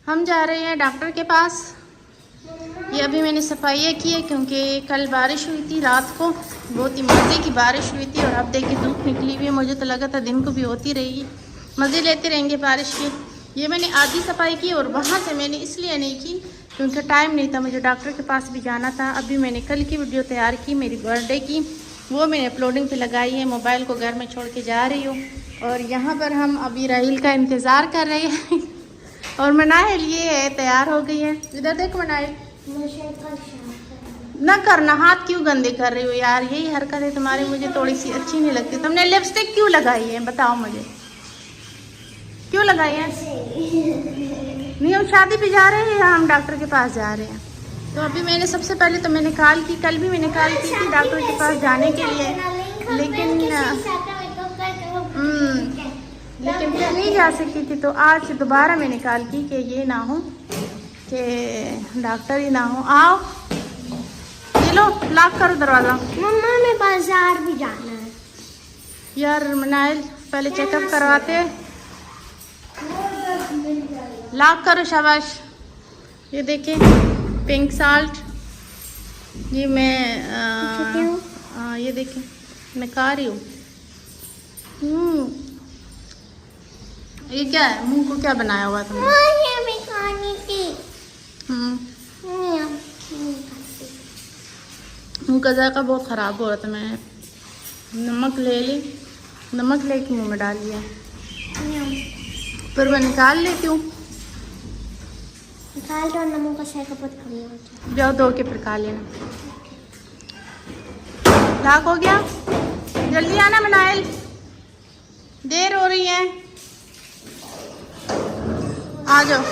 हम जा रहे हैं डॉक्टर के पास। ये अभी मैंने सफाइयाँ की है क्योंकि कल बारिश हुई थी रात को, बहुत ही मज़े की बारिश हुई थी। और अब देखिए धूप निकली हुई है, मुझे तो लगा था दिन को भी होती रहेगी, मज़े लेते रहेंगे बारिश के। ये मैंने आधी सफाई की और वहाँ से मैंने इसलिए नहीं की क्योंकि टाइम नहीं था, मुझे डॉक्टर के पास भी जाना था। अभी मैंने कल की वीडियो तैयार की मेरी बर्थडे की, वो मैंने अपलोडिंग पे लगाई है। मोबाइल को घर में छोड़ के जा रही हूँ और यहाँ पर हम अभी राहिल का इंतज़ार कर रहे हैं और मनाहिल ये है तैयार हो गई है। इधर देख मनाहिल, ना करना, हाथ क्यों गंदे कर रही हो यार, यही हरकत है तुम्हारी, मुझे थोड़ी सी अच्छी नहीं लगती। तुमने लिपस्टिक क्यों लगाई है बताओ मुझे, क्यों लगाई है? नहीं हम शादी पे जा रहे हैं या हम डॉक्टर के पास जा रहे हैं? तो अभी मैंने सबसे पहले तो मैंने कॉल की, कल भी मैंने कॉल की थी डॉक्टर के पास जाने के लिए, लेकिन फिर नहीं जा सकती थी। तो आज दोबारा मैंने कॉल की कि ये ना हो कि डॉक्टर ही ना हो। आओ ये लो, लॉक करो दरवाज़ा। मम्मा मैं बाजार भी जाना है यार मनाइल, पहले चेकअप करवाते। लॉक करो, शाबाश। ये देखिए पिंक साल्ट, ये मैं ये देखिए मैं खा रही हूँ। ये क्या है, मुंह को क्या बनाया हुआ तुमने? मैं खानी थी। मुँह का जायका बहुत ख़राब हो रहा था। मैं नमक ले ली, नमक लेके मुँह में डाल लिया, फिर मैं निकाल लेती हूँ। निकाल दो, नमक का जायका बहुत कम होता है। जाओ धो के फिर खा लेना। लाक हो गया, जल्दी आना मनाइल, देर हो रही है। आ जाओ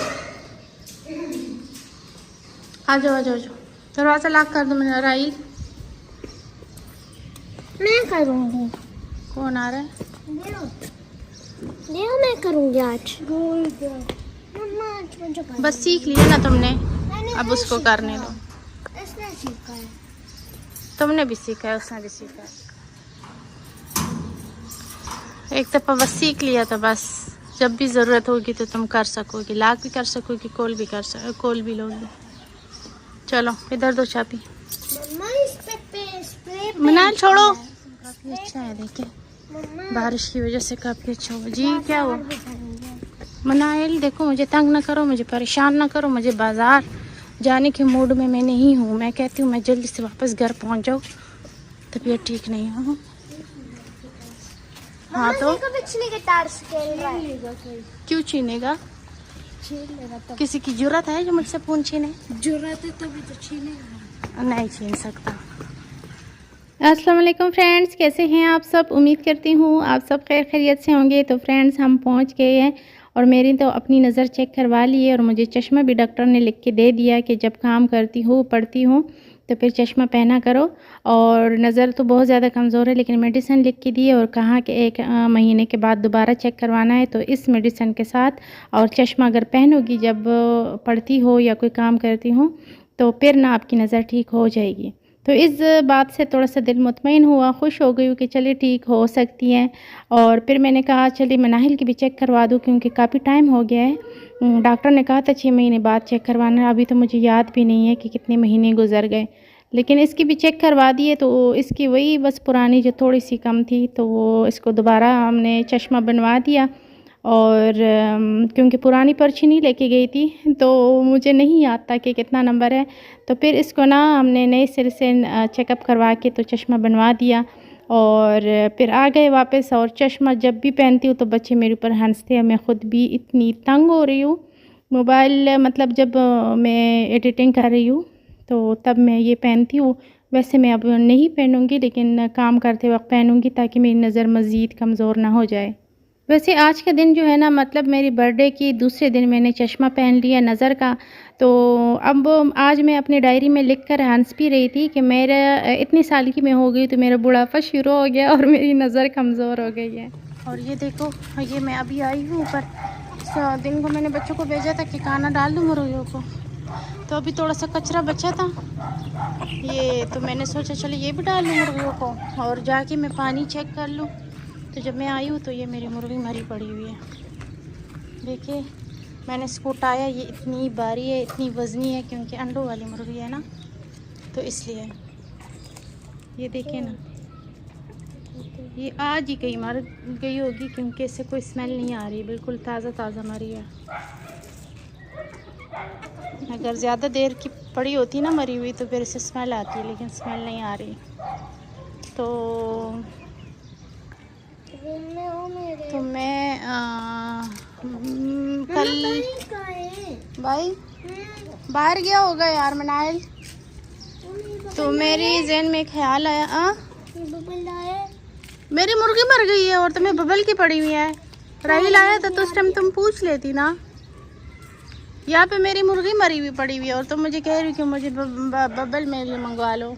आ जाओ आ जाओ, दरवाज़ा लॉक कर दो मेरा। राइल मैं करूँगी। कौन आ रहा है? देखो मैं करूँगी आज। मम्मा आज मुझे बस सीख लिया ना तुमने, अब उसको करने दो। इसने सीखा है। तुमने भी सीखा है, उसने भी सीखा है। एक दफ़ा बस सीख लिया था, बस जब भी ज़रूरत होगी तो तुम कर सकोगी, लॉक भी कर सकोगी, कॉल भी कॉल भी लोगी। चलो इधर दो चाबी। मम्मा इस पे स्प्रे मनाइल छोड़ो। काफ़ी अच्छा है, देखिए बारिश की वजह से काफ़ी अच्छा हुआ। जी क्या हुआ? मनाइल देखो, मुझे तंग ना करो, मुझे परेशान ना करो, मुझे बाज़ार जाने के मूड में मैं नहीं हूँ। मैं कहती हूँ मैं जल्दी से वापस घर पहुँच जाऊँ, तबीयत ठीक नहीं हो। हाँ तो के तार से खेल रहा है। क्यों छीनेगा? छीन लेगा तब। किसी की जरूरत है जो मुझसे फ़ोन छीने? जरूरत है तभी तो छीनेगा। नहीं छीन सकता। अस्सलाम वालेकुम फ्रेंड्स, कैसे हैं आप सब? उम्मीद करती हूँ आप सब खैर खैरियत से होंगे। तो फ्रेंड्स हम पहुँच गए हैं और मेरी तो अपनी नज़र चेक करवा ली है और मुझे चश्मा भी डॉक्टर ने लिख के दे दिया कि जब काम करती हूँ पढ़ती हूँ तो फिर चश्मा पहना करो। और नज़र तो बहुत ज़्यादा कमज़ोर है, लेकिन मेडिसिन लिख के दी है और कहा कि 1 महीने के बाद दोबारा चेक करवाना है। तो इस मेडिसिन के साथ और चश्मा अगर पहनोगी जब पढ़ती हो या कोई काम करती हो तो फिर ना आपकी नज़र ठीक हो जाएगी। तो इस बात से थोड़ा सा दिल मुतमईन हुआ, खुश हो गई कि चलिए ठीक हो सकती हैं। और फिर मैंने कहा चलिए मनाहिल की भी चेक करवा दूँ क्योंकि काफ़ी टाइम हो गया है। डॉक्टर ने कहा था 6 महीने बाद चेक करवाना है, अभी तो मुझे याद भी नहीं है कि कितने महीने गुजर गए, लेकिन इसकी भी चेक करवा दिए। तो इसकी वही बस पुरानी जो थोड़ी सी कम थी तो वो इसको दोबारा हमने चश्मा बनवा दिया। और क्योंकि पुरानी पर्ची नहीं लेके गई थी तो मुझे नहीं याद था कि कितना नंबर है, तो फिर इसको ना हमने नए सिरे से चेकअप करवा के तो चश्मा बनवा दिया और फिर आ गए वापस। और चश्मा जब भी पहनती हूँ तो बच्चे मेरे ऊपर हंसते हैं, मैं ख़ुद भी इतनी तंग हो रही हूँ। मोबाइल मतलब जब मैं एडिटिंग कर रही हूँ तो तब मैं ये पहनती हूँ, वैसे मैं अब नहीं पहनूँगी लेकिन काम करते वक्त पहनूँगी ताकि मेरी नज़र मज़ीद कमज़ोर ना हो जाए। वैसे आज का दिन जो है ना, मतलब मेरी बर्थडे की दूसरे दिन मैंने चश्मा पहन लिया नज़र का। तो अब आज मैं अपनी डायरी में लिख कर हंस भी रही थी कि मेरा इतनी साल की मैं हो गई तो मेरा बुढ़ापा शुरू हो गया और मेरी नज़र कमज़ोर हो गई है। और ये देखो, ये मैं अभी आई हूँ ऊपर। दिन को मैंने बच्चों को भेजा था कि खाना डाल दूँ मुर्गियों को, तो अभी थोड़ा सा कचरा बचा था ये, तो मैंने सोचा चलो ये भी डाल लूँ मुर्गियों को और जाके मैं पानी चेक कर लूँ। तो जब मैं आई हूँ तो ये मेरी मुर्गी मरी पड़ी हुई है, देखिए मैंने इसको उठाया, ये इतनी भारी है, इतनी वज़नी है, क्योंकि अंडों वाली मुर्गी है ना, तो इसलिए। ये देखिए ना, ये आज ही कहीं मर गई होगी, क्योंकि इससे कोई स्मेल नहीं आ रही, बिल्कुल ताज़ा ताज़ा मरी है। अगर ज़्यादा देर की पड़ी होती ना मरी हुई तो फिर इससे स्मेल आती है, लेकिन स्मेल नहीं आ रही। तो मैं कल भाई बाहर गया होगा यार मनाइल, तो मेरी जहन में ख्याल आया, मेरी मुर्गी मर गई है और तुम्हें बबल की पड़ी हुई है। राहिल आया था तो उस टाइम तुम पूछ लेती ना। यहाँ पे मेरी मुर्गी मरी हुई पड़ी हुई है और तुम मुझे कह रही हो कि मुझे बबल मेरे लिए मंगवा लो।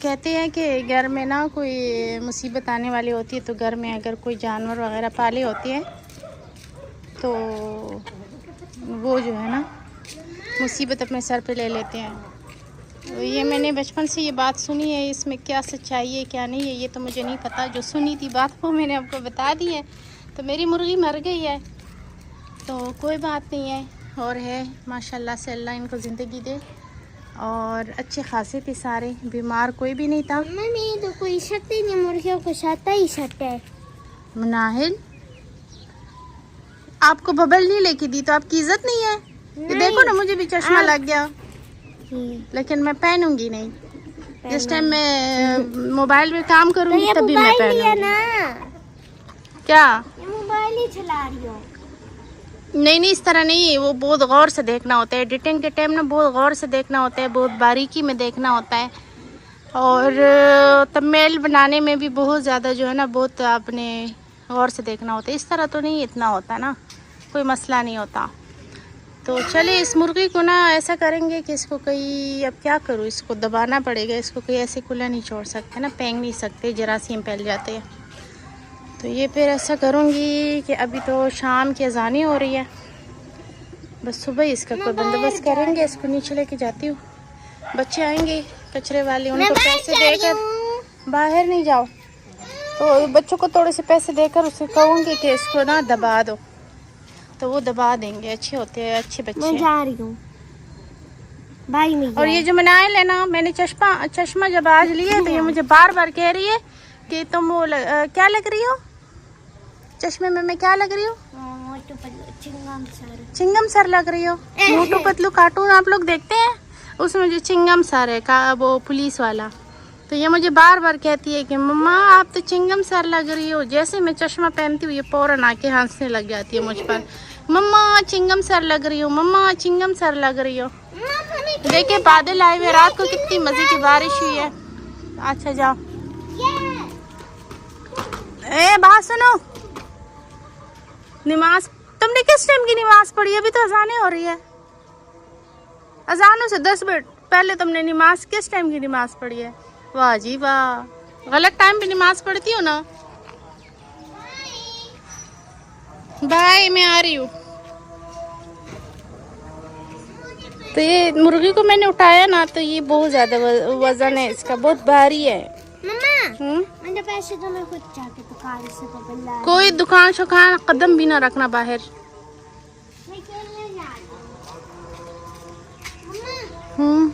कहते हैं कि घर में ना कोई मुसीबत आने वाली होती है, तो घर में अगर कोई जानवर वगैरह पाले होते हैं तो वो जो है ना मुसीबत अपने सर पे ले लेते हैं। तो ये मैंने बचपन से ये बात सुनी है, इसमें क्या सच्चाई है क्या नहीं है ये तो मुझे नहीं पता। जो सुनी थी बात वो मैंने आपको बता दी है। तो मेरी मुर्गी मर गई है तो कोई बात नहीं है, और है माशाल्लाह से, अल्लाह इनको ज़िंदगी दे। और अच्छे खासे थे सारे, बीमार कोई भी नहीं था। मम्मी तो कोई शक ही नहीं, मुर्गियों को शाता ही शक है। मुनाहिल आपको बबल नहीं लेके दी तो आपकी इज्जत नहीं है। ये देखो ना, मुझे भी चश्मा लग गया, लेकिन मैं पहनूंगी नहीं। जिस टाइम मैं मोबाइल में काम करूंगी तो तभी मैं पहनूंगी ना। क्या ये मोबाइल ही चला रही हो? नहीं, इस तरह नहीं, वो बहुत गौर से देखना होता है। एडिटिंग के टाइम ना बहुत गौर से देखना होता है, बहुत बारीकी में देखना होता है। और थंबनेल बनाने में भी बहुत ज़्यादा जो है ना, बहुत आपने गौर से देखना होता है। इस तरह तो नहीं इतना होता ना, कोई मसला नहीं होता। तो चले इस मुर्गी को ना ऐसा करेंगे कि इसको कहीं, अब क्या करूँ, इसको दबाना पड़ेगा। इसको कहीं ऐसे खुला नहीं छोड़ सकते ना, फेंक नहीं सकते, जरासीम फैल जाते हैं। तो ये फिर ऐसा करूँगी कि अभी तो शाम की अज़ानी हो रही है, बस सुबह इसका कोई बंदोबस्त करेंगे। इसको नीचे लेके जाती हूँ, बच्चे आएंगे कचरे वाले, उनको पैसे देकर बाहर नहीं जाओ, तो बच्चों को थोड़े से पैसे देकर उसे कहूँगी कि इसको ना दबा दो, तो वो दबा देंगे। अच्छे होते हैं, अच्छे बच्चे। मैं जा रही हूँ भाई में। और ये जो मनाइल है ना, मैंने चश्मा जब आज लिया तो ये मुझे बार बार कह रही है कि तुम वो क्या लग रही हो चश्मे में, मैं क्या लग रही हूँ? चिंगम सर लग रही हो। मोटू पतलू कार्टून आप लोग देखते हैं, उसमें जो चिंगम सर है का वो पुलिस वाला, तो ये मुझे बार बार कहती है कि मम्मा आप तो चिंगम सर लग रही हो। जैसे मैं चश्मा पहनती हूँ ये फौरन आके हंसने लग जाती है मुझ पर, मम्मा चिंगम सर लग रही हो, मम्मा चिंगम सर लग रही हो। देखिए बादल आए हुए, रात को कितनी मजे की बारिश हुई है। अच्छा जाओ, ए बात सुनो, नमाज तुमने किस टाइम की नमाज पढ़ी? अभी तो अजानें हो रही है, अजानों से 10 मिनट पहले तुमने नमाज किस टाइम की नमाज पढ़ी है? वाह जी वाह, गलत टाइम पे नमाज पढ़ती हो ना। बाय, मैं आ रही हूँ। तो ये मुर्गी को मैंने उठाया ना, तो ये बहुत ज्यादा वजन है इसका, बहुत भारी है। मैंने पैसे तो मैं खुद जाके दुकान से तो बल्ला। कोई दुकान शुकान कदम भी ना रखना बाहर। मैं खेलने जा रही हूँ।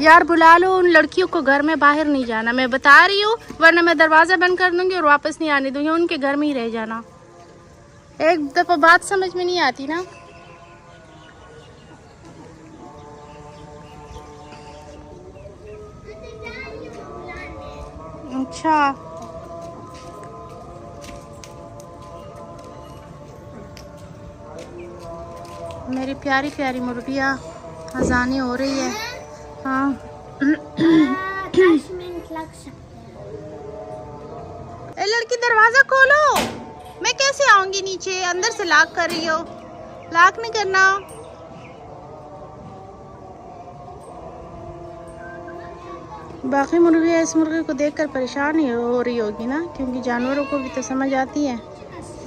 यार बुला लो उन लड़कियों को, घर में बाहर नहीं जाना, मैं बता रही हूँ, वरना मैं दरवाजा बंद कर दूंगी और वापस नहीं आने दूंगी। उनके घर में ही रह जाना। एक दफा बात समझ में नहीं आती ना। अच्छा मेरी प्यारी प्यारी मुर्गियाँ, अजानी हो रही है। हाँ 10 मिनट लग सकते हैं। ए लड़की दरवाजा खोलो, मैं कैसे आऊंगी नीचे? अंदर से लॉक कर रही हो, लॉक नहीं करना। बाकी मुर्गी इस मुर्गी को देखकर परेशान ही हो रही होगी ना, क्योंकि जानवरों को भी तो समझ आती है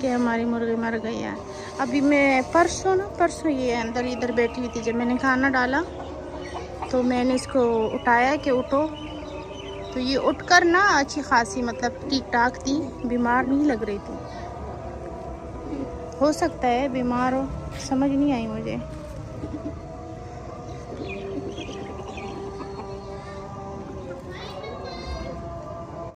कि हमारी मुर्गी मर गई है। अभी मैं परसों ये अंदर इधर बैठी हुई थी, जब मैंने खाना डाला तो मैंने इसको उठाया कि उठो, तो ये उठकर ना अच्छी खासी मतलब ठीक ठाक थी, बीमार नहीं लग रही थी। हो सकता है बीमार हो, समझ नहीं आई मुझे।